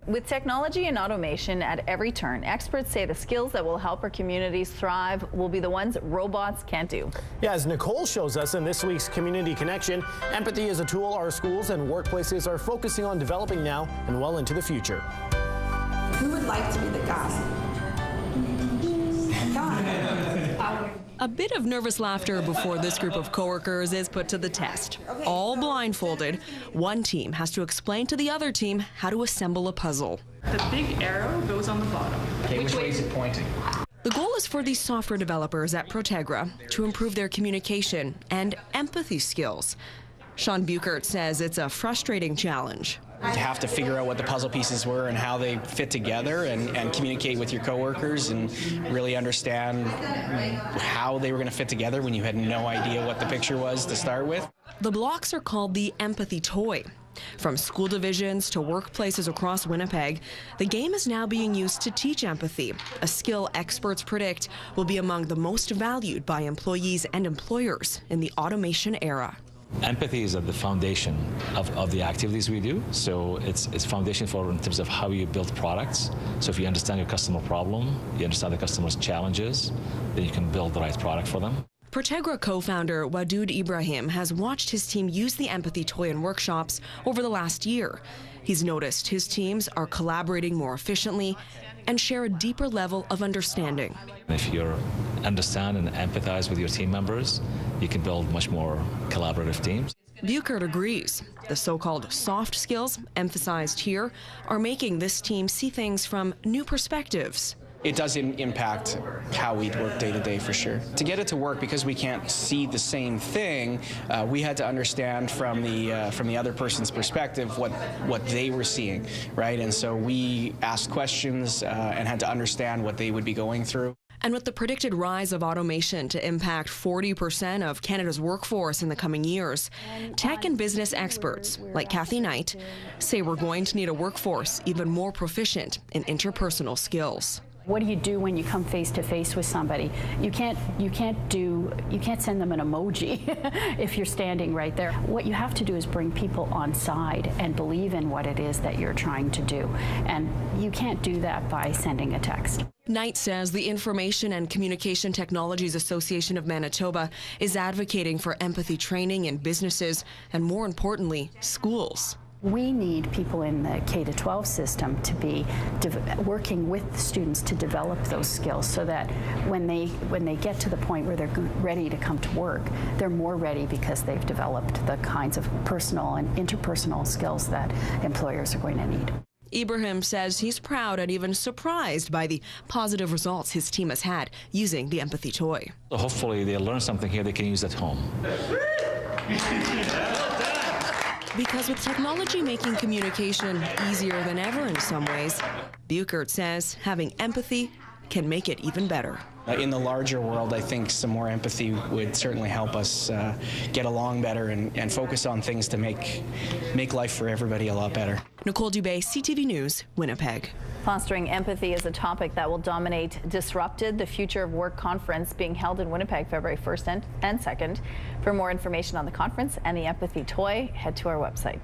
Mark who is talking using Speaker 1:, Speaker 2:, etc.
Speaker 1: With technology and automation at every turn, experts say the skills that will help our communities thrive will be the ones robots can't do.
Speaker 2: Yeah, as Nicole shows us in this week's Community Connection, empathy is a tool our schools and workplaces are focusing on developing now and well into the future.
Speaker 3: Who would like to be the guy?
Speaker 4: A bit of nervous laughter before this group of coworkers is put to the test. All blindfolded, one team has to explain to the other team how to assemble a puzzle.
Speaker 5: The big arrow goes on the bottom.
Speaker 6: Okay, which way is it pointing?
Speaker 4: The goal is for these software developers at Protegra to improve their communication and empathy skills. Sean Buchert says it's a frustrating challenge.
Speaker 6: To have to figure out what the puzzle pieces were and how they fit together and communicate with your coworkers and really understand how they were going to fit together when you had no idea what the picture was to start with.
Speaker 4: The blocks are called the Empathy Toy. From school divisions to workplaces across Winnipeg, the game is now being used to teach empathy, a skill experts predict will be among the most valued by employees and employers in the automation era.
Speaker 7: Empathy is at the foundation of the activities we do. So it's foundation for in terms of how you build products. So if you understand your customer problem, you understand the customer's challenges, then you can build the right product for them.
Speaker 4: Protegra co-founder Wadood Ibrahim has watched his team use the Empathy Toy in workshops over the last year. He's noticed his teams are collaborating more efficiently and share a deeper level of understanding.
Speaker 7: If you understand and empathize with your team members, you can build much more collaborative teams.
Speaker 4: Buchert agrees. The so-called soft skills emphasized here are making this team see things from new perspectives.
Speaker 6: It does impact how we work day to day for sure. To get it to work, because we can't see the same thing, we had to understand from the other person's perspective what they were seeing, right? And so we asked questions and had to understand what they would be going through.
Speaker 4: And with the predicted rise of automation to impact 40% of Canada's workforce in the coming years, tech and business experts, like Kathy Knight, say we're going to need a workforce even more proficient in interpersonal skills.
Speaker 8: What do you do when you come face to face with somebody? You can't send them an emoji if you're standing right there. What you have to do is bring people on side and believe in what it is that you're trying to do. And you can't do that by sending a text.
Speaker 4: Knight says the Information and Communication Technologies Association of Manitoba is advocating for empathy training in businesses and, more importantly, schools.
Speaker 8: We need people in the K-12 system to be working with students to develop those skills so that when they get to the point where they're ready to come to work, they're more ready because they've developed the kinds of personal and interpersonal skills that employers are going to need.
Speaker 4: Ibrahim says he's proud and even surprised by the positive results his team has had using the Empathy Toy.
Speaker 7: So hopefully they'll learn something here they can use at home.
Speaker 4: Because with technology making communication easier than ever in some ways, Buchert says having empathy can make it even better.
Speaker 6: In the larger world, I think some more empathy would certainly help us get along better and focus on things to make life for everybody a lot better.
Speaker 4: Nicole Dubé, CTV News, Winnipeg.
Speaker 1: Fostering empathy is a topic that will dominate Disrupted, the Future of Work conference being held in Winnipeg February 1st and 2nd. For more information on the conference and the Empathy Toy, head to our website.